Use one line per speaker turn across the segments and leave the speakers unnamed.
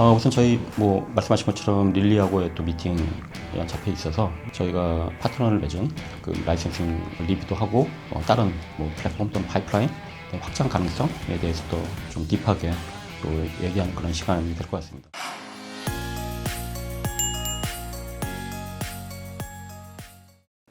우선 저희 말씀하신 것처럼 릴리하고의 또 미팅이 잡혀 있어서 저희가 파트너를 맺은 그 라이센싱 리뷰도 하고 다른 플랫폼 또는 파이프라인 확장 가능성에 대해서도 좀 딥하게 또 얘기하는 그런 시간이 될 것 같습니다.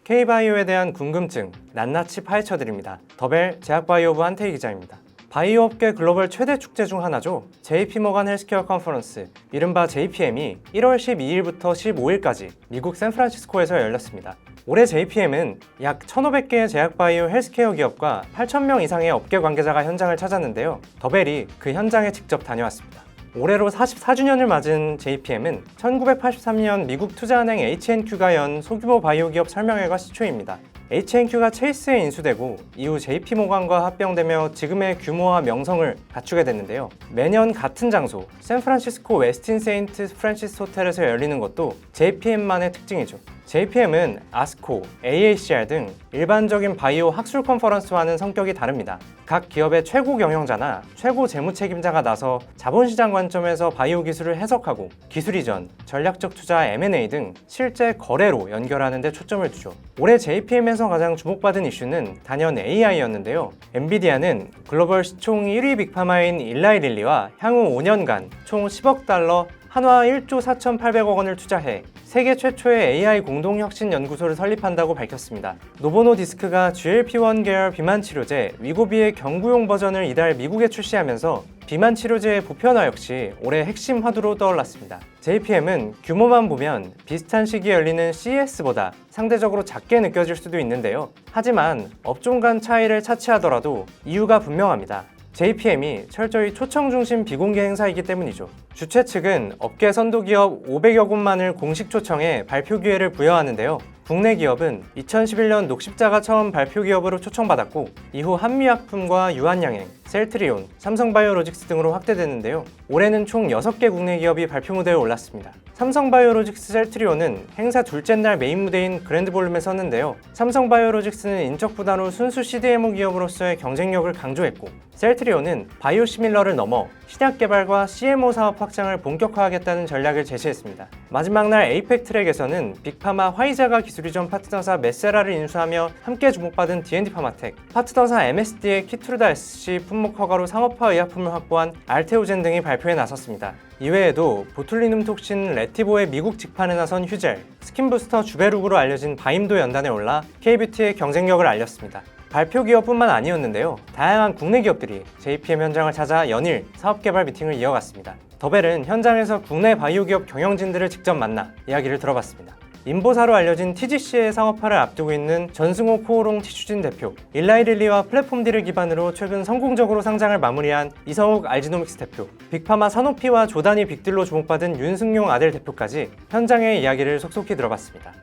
K바이오에 대한 궁금증 낱낱이 파헤쳐드립니다. 더벨 제약바이오부 한태희 기자입니다. 바이오 업계 글로벌 최대 축제 중 하나죠. JP모간 헬스케어 컨퍼런스, 이른바 JPM이 1월 12일부터 15일까지 미국 샌프란시스코에서 열렸습니다. 올해 JPM은 약 1,500개의 제약바이오 헬스케어 기업과 8,000명 이상의 업계 관계자가 현장을 찾았는데요. 더벨이 그 현장에 직접 다녀왔습니다. 올해로 44주년을 맞은 JPM은 1983년 미국 투자은행 H&Q가 연 소규모 바이오 기업 설명회가 시초입니다. H&Q가 체이스에 인수되고 이후 JP모간과 합병되며 지금의 규모와 명성을 갖추게 됐는데요. 매년 같은 장소, 샌프란시스코 웨스틴 세인트 프란시스 호텔에서 열리는 것도 JPM만의 특징이죠. JPM은 아스코, AACR 등 일반적인 바이오 학술 컨퍼런스와는 성격이 다릅니다. 각 기업의 최고 경영자나 최고 재무 책임자가 나서 자본시장 관점에서 바이오 기술을 해석하고 기술 이전, 전략적 투자 M&A 등 실제 거래로 연결하는 데 초점을 두죠. 올해 JPM에서 가장 주목받은 이슈는 단연 AI였는데요. 엔비디아는 글로벌 시총 1위 빅파마인 일라이 릴리와 향후 5년간 총 10억 달러 한화 1조 4,800억 원을 투자해 세계 최초의 AI 공동혁신 연구소를 설립한다고 밝혔습니다. 노보노디스크가 GLP-1 계열 비만 치료제 위고비의 경구용 버전을 이달 미국에 출시하면서 비만 치료제의 보편화 역시 올해 핵심 화두로 떠올랐습니다. JPM은 규모만 보면 비슷한 시기에 열리는 CES보다 상대적으로 작게 느껴질 수도 있는데요. 하지만 업종 간 차이를 차치하더라도 이유가 분명합니다. JPM이 철저히 초청 중심 비공개 행사이기 때문이죠. 주최 측은 업계 선도 기업 500여 곳만을 공식 초청해 발표 기회를 부여하는데요. 국내 기업은 2011년 녹십자가 처음 발표 기업으로 초청받았고 이후 한미약품과 유한양행, 셀트리온, 삼성바이오로직스 등으로 확대됐는데요. 올해는 총 6개 국내 기업이 발표 무대에 올랐습니다. 삼성바이오로직스, 셀트리온은 행사 둘째 날 메인 무대인 그랜드볼룸에 섰는데요. 삼성바이오로직스는 인적 부담 후 순수 CDMO 기업으로서의 경쟁력을 강조했고 셀트리온은 바이오시밀러를 넘어 신약 개발과 CMO 사업 확장을 본격화하겠다는 전략을 제시했습니다. 마지막 날 에이펙 트랙에서는 빅파마 화이자가 기술 이전 파트너사 메세라를 인수하며 함께 주목받은 D&D 파마텍, 파트너사 MSD의 키트루다 SC 품목 허가로 상업화 의약품을 확보한 알테오젠 등이 발표에 나섰습니다. 이외에도 보툴리눔 톡신 레티보의 미국 직판에 나선 휴젤, 스킨부스터 주베룩으로 알려진 바임도 연단에 올라 K뷰티의 경쟁력을 알렸습니다. 발표 기업뿐만 아니었는데요. 다양한 국내 기업들이 JPM 현장을 찾아 연일 사업개발 미팅을 이어갔습니다. 더벨은 현장에서 국내 바이오 기업 경영진들을 직접 만나 이야기를 들어봤습니다. 인보사로 알려진 TGC의 상업화를 앞두고 있는 전승호 코오롱 티슈진 대표, 일라이 릴리와 플랫폼 딜을 기반으로 최근 성공적으로 상장을 마무리한 이성욱 알지노믹스 대표, 빅파마 사노피와 조단위 빅딜로 주목받은 윤승용 아델 대표까지 현장의 이야기를 속속히 들어봤습니다.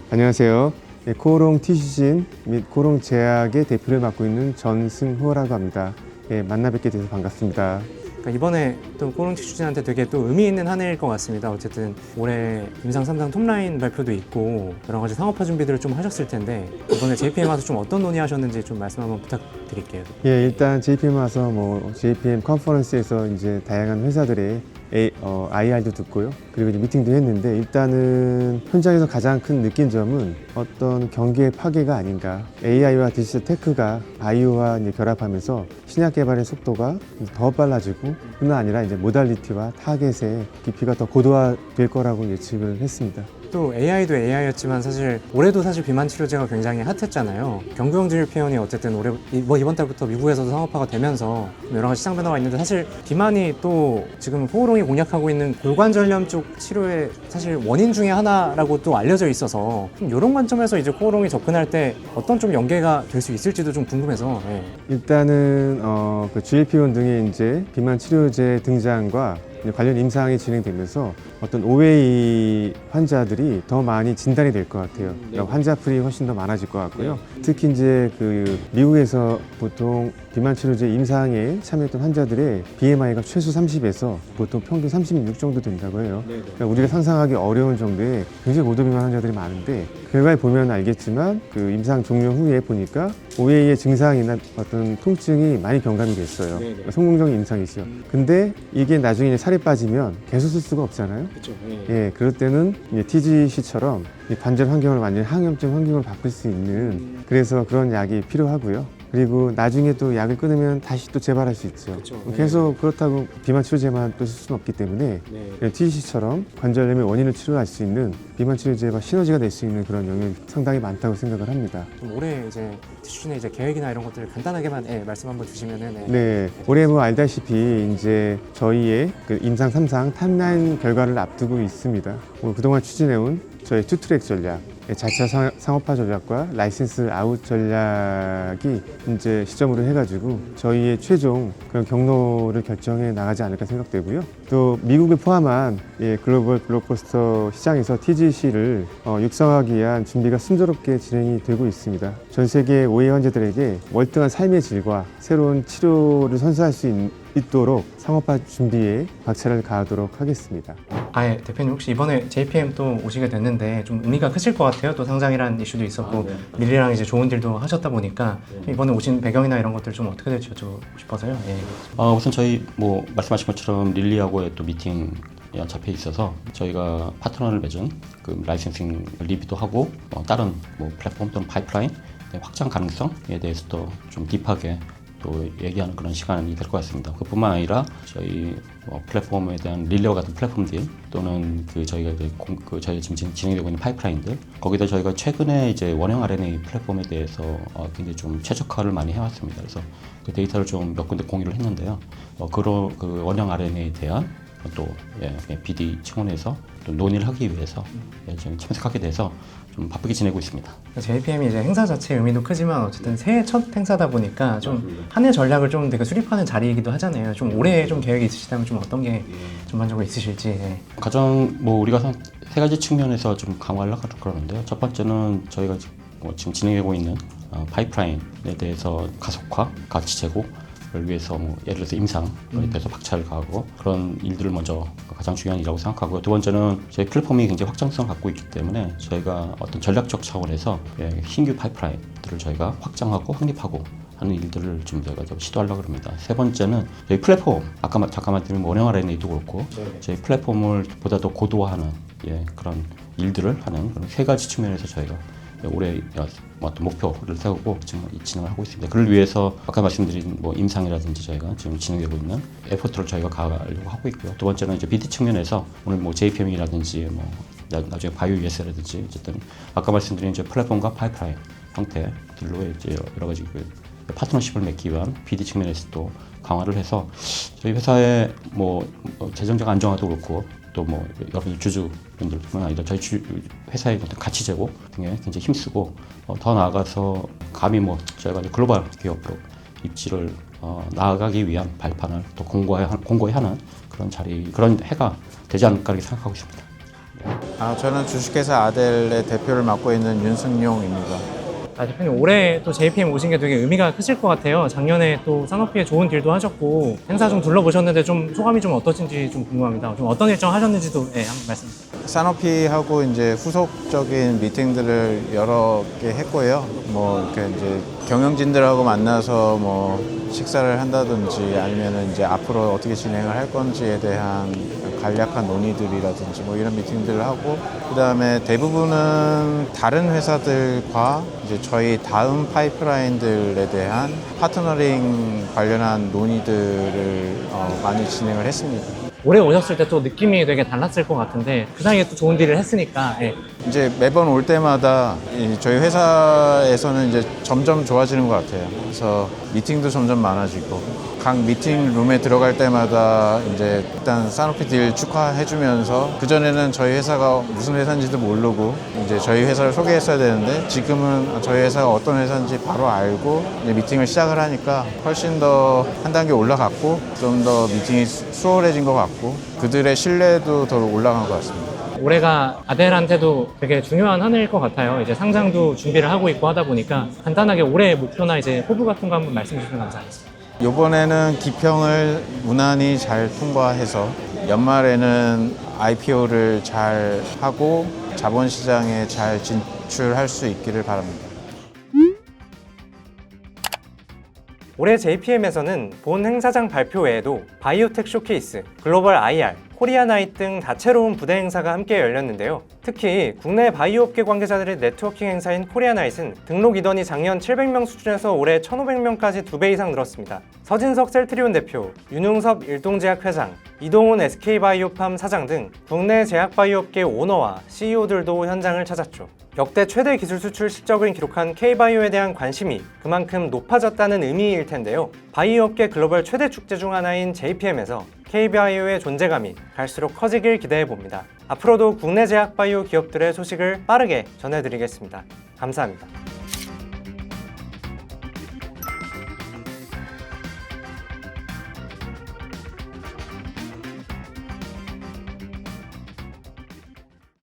안녕하세요. 코오롱 티슈진 및 코오롱 제약의 대표를 맡고 있는 전승호라고 합니다. 만나 뵙게 돼서 반갑습니다.
이번에 또 코오롱 티슈진한테 되게 또 의미 있는 한 해일 것 같습니다. 어쨌든 올해 임상 3상 톱라인 발표도 있고 여러 가지 상업화 준비들을 좀 하셨을 텐데 이번에 JPM 와서 좀 어떤 논의하셨는지 좀 말씀 한번 부탁드릴게요.
일단 JPM 와서 JPM 컨퍼런스에서 이제 다양한 회사들의 IR도 듣고요. 그리고 이제 미팅도 했는데 일단은 현장에서 가장 큰 느낀 점은 어떤 경기의 파괴가 아닌가. AI와 디지털 테크가 바이오와 이제 결합하면서 신약 개발의 속도가 더 빨라지고 뿐만 아니라 이제 모달리티와 타겟의 깊이가 더 고도화될 거라고 예측을 했습니다.
또 AI도 AI였지만 사실 올해도 사실 비만 치료제가 굉장히 핫했잖아요. 경구용 GLP-1이 어쨌든 올해 이번 달부터 미국에서도 상업화가 되면서 여러 가지 시장 변화가 있는데 사실 비만이 또 지금 코오롱이 공략하고 있는 골관절염 쪽 치료의 사실 원인 중에 하나라고 또 알려져 있어서 좀 이런 관점에서 이제 코오롱이 접근할 때 어떤 좀 연계가 될 수 있을지도 좀 궁금해서.
일단은 그 GLP-1 등의 이제 비만 치료제 등장과 이제 관련 임상이 진행되면서 어떤 OA 환자들이 더 많이 진단이 될 것 같아요. 그러니까 환자풀이 훨씬 더 많아질 것 같고요. 특히 이제 그 미국에서 보통 비만 치료제 임상에 참여했던 환자들의 BMI가 최소 30에서 보통 평균 36 정도 된다고 해요. 그러니까 우리가 상상하기 어려운 정도의 굉장히 고도 비만 환자들이 많은데 결과에 보면 알겠지만 그 임상 종료 후에 보니까 OA의 증상이나 어떤 통증이 많이 경감이 됐어요. 그러니까 성공적인 임상이죠. 근데 이게 나중에 이제 살이 빠지면 계속 쓸 수가 없잖아요. 예, 그럴 때는 이제 TGC처럼 관절 환경을 완전히 항염증 환경으로 바꿀 수 있는 그래서 그런 약이 필요하고요. 그리고 나중에 또 약을 끊으면 다시 또 재발할 수 있죠. 계속 그렇다고 비만 치료제만 또 쓸 수는 없기 때문에 TGC처럼 관절염의 원인을 치료할 수 있는 비만 치료제와 시너지가 될 수 있는 그런 영역이 상당히 많다고 생각을 합니다.
좀 올해 이제 추진의 이제 계획이나 이런 것들을 간단하게만 말씀 한번 주시면은
네, 올해 뭐 알다시피 이제 저희의 그 임상 3상 탑라인 결과를 앞두고 있습니다. 뭐 그동안 추진해온 저희 투트랙 전략, 자체 상업화 전략과 라이센스 아웃 전략이 이제 시점으로 해가지고 저희의 최종 그런 경로를 결정해 나가지 않을까 생각되고요. 또 미국을 포함한 글로벌 블록버스터 시장에서 TGC를 육성하기 위한 준비가 순조롭게 진행이 되고 있습니다. 전 세계 OA 환자들에게 월등한 삶의 질과 새로운 치료를 선사할 수 있도록 상업화 준비에 박차를 가하도록 하겠습니다.
예, 대표님 혹시 이번에 JPM 또 오시게 됐는데 좀 의미가 크실 것 같아요. 또 상장이라는 이슈도 있었고 릴리랑 이제 좋은 딜도 하셨다 보니까 이번에 오신 배경이나 이런 것들 좀 어떻게 될지 여쭤보고 싶어서요.
우선 저희 뭐 말씀하신 것처럼 릴리하고의 또 미팅 연착해 있어서 저희가 파트너를 맺은 그 라이센싱 리뷰도 하고 다른 뭐 플랫폼 또는 파이프라인 확장 가능성에 대해서도 좀 딥하게 또 얘기하는 그런 시간이 될 것 같습니다. 그뿐만 아니라 저희 플랫폼에 대한 릴리와 같은 플랫폼들 또는 그 저희가 저희 지금 진행되고 있는 파이프라인들 거기다 저희가 최근에 이제 원형 RNA 플랫폼에 대해서 굉장히 좀 최적화를 많이 해왔습니다. 그래서 그 데이터를 좀 몇 군데 공유를 했는데요. 그 원형 RNA에 대한 또 BD 측원에서 또 논의를 하기 위해서 좀 참석하게 돼서 좀 바쁘게 지내고 있습니다.
JPM이 이제 행사 자체의 의미도 크지만 어쨌든 새해 첫 행사다 보니까 좀 한 해 전략을 좀 되게 수립하는 자리이기도 하잖아요. 좀 올해 좀 계획이 있으시다면 좀 어떤 게 전반적으로 있으실지.
가장 뭐 우리가 세 가지 측면에서 좀 강화를 하려고 그러는데요. 첫 번째는 저희가 지금 진행하고 있는 파이프라인에 대해서 가속화, 가치 제고 를 위해서 뭐 예를 들어서 임상에 대해서 박차를 가하고 그런 일들을 먼저 가장 중요한 일이라고 생각하고요. 두 번째는 저희 플랫폼이 굉장히 확장성을 갖고 있기 때문에 저희가 어떤 전략적 차원에서 신규 파이프라인들을 저희가 확장하고 확립하고 하는 일들을 좀 저희가 좀 시도하려고 합니다. 세 번째는 저희 플랫폼, 아까 잠깐 말씀드린 원형 RNA도 그렇고 저희 플랫폼을 보다 더 고도화하는 그런 일들을 하는 그런 세 가지 측면에서 저희가 올해 어떤 목표를 세우고 지금 진행을 하고 있습니다. 그를 위해서 아까 말씀드린 뭐 임상이라든지 저희가 지금 진행되고 있는 에포트를 저희가 가하려고 하고 있고요. 두 번째는 이제 BD 측면에서 오늘 뭐 JPM이라든지 뭐 나중에 바이오 US라든지 어쨌든 아까 말씀드린 이제 플랫폼과 파이프라인 형태들로 이제 여러 가지 그 파트너십을 맺기 위한 BD 측면에서도 강화를 해서 저희 회사의 뭐 재정적 안정화도 그렇고 또 뭐 여러분 주주분들뿐만 아니라 저희 회사의 어떤 가치 제고 등에 굉장히 힘쓰고 더 나아가서 감히 뭐 저희가 글로벌 기업으로 입지를 나아가기 위한 발판을 또 공고히 하는 그런 자리, 그런 해가 되지 않을까 이렇게 생각하고 있습니다.
저는 주식회사 아델의 대표를 맡고 있는 윤승용입니다.
대표님 올해 또 JPM 오신 게 되게 의미가 크실 것 같아요. 작년에 또 산업피에 좋은 딜도 하셨고 행사 좀 둘러보셨는데 좀 소감이 좀 어떠신지 좀 궁금합니다. 좀 어떤 일정 하셨는지도 한번 말씀 주세요.
산업피하고 이제 후속적인 미팅들을 여러 개 했고요. 뭐 이렇게 이제 경영진들하고 만나서 뭐 식사를 한다든지 아니면은 이제 앞으로 어떻게 진행을 할 건지에 대한 간략한 논의들이라든지 뭐 이런 미팅들을 하고 그다음에 대부분은 다른 회사들과 이제 저희 다음 파이프라인들에 대한 파트너링 관련한 논의들을 많이 진행을 했습니다.
올해 오셨을 때 또 느낌이 되게 달랐을 것 같은데 그 사이에 또 좋은 딜을 했으니까
이제 매번 올 때마다 저희 회사에서는 이제 점점 좋아지는 것 같아요. 그래서 미팅도 점점 많아지고 각 미팅 룸에 들어갈 때마다 이제 일단 사노피 딜 축하해주면서 그전에는 저희 회사가 무슨 회사인지도 모르고 이제 저희 회사를 소개했어야 되는데 지금은 저희 회사가 어떤 회사인지 바로 알고 이제 미팅을 시작을 하니까 훨씬 더 한 단계 올라갔고 좀 더 미팅이 수월해진 것 같고 그들의 신뢰도 더 올라간 것 같습니다.
올해가 아델한테도 되게 중요한 한 해일 것 같아요. 이제 상장도 준비를 하고 있고 하다 보니까 간단하게 올해 목표나 이제 포부 같은 거 한번 말씀해 주시면 감사하겠습니다.
이번에는 기평을 무난히 잘 통과해서 연말에는 IPO를 잘 하고 자본시장에 잘 진출할 수 있기를 바랍니다.
올해 JPM에서는 본 행사장 발표 외에도 바이오텍 쇼케이스, 글로벌 IR, 코리아나잇 등 다채로운 부대 행사가 함께 열렸는데요. 특히 국내 바이오업계 관계자들의 네트워킹 행사인 코리아나잇은 등록 인원이 작년 700명 수준에서 올해 1,500명까지 2배 이상 늘었습니다. 서진석 셀트리온 대표, 윤웅섭 일동제약 회장, 이동훈 SK바이오팜 사장 등 국내 제약바이오업계 오너와 CEO들도 현장을 찾았죠. 역대 최대 기술 수출 실적을 기록한 K바이오에 대한 관심이 그만큼 높아졌다는 의미일 텐데요. 바이오업계 글로벌 최대 축제 중 하나인 JPM에서 K바이오의 존재감이 갈수록 커지길 기대해봅니다. 앞으로도 국내 제약바이오 기업들의 소식을 빠르게 전해드리겠습니다. 감사합니다.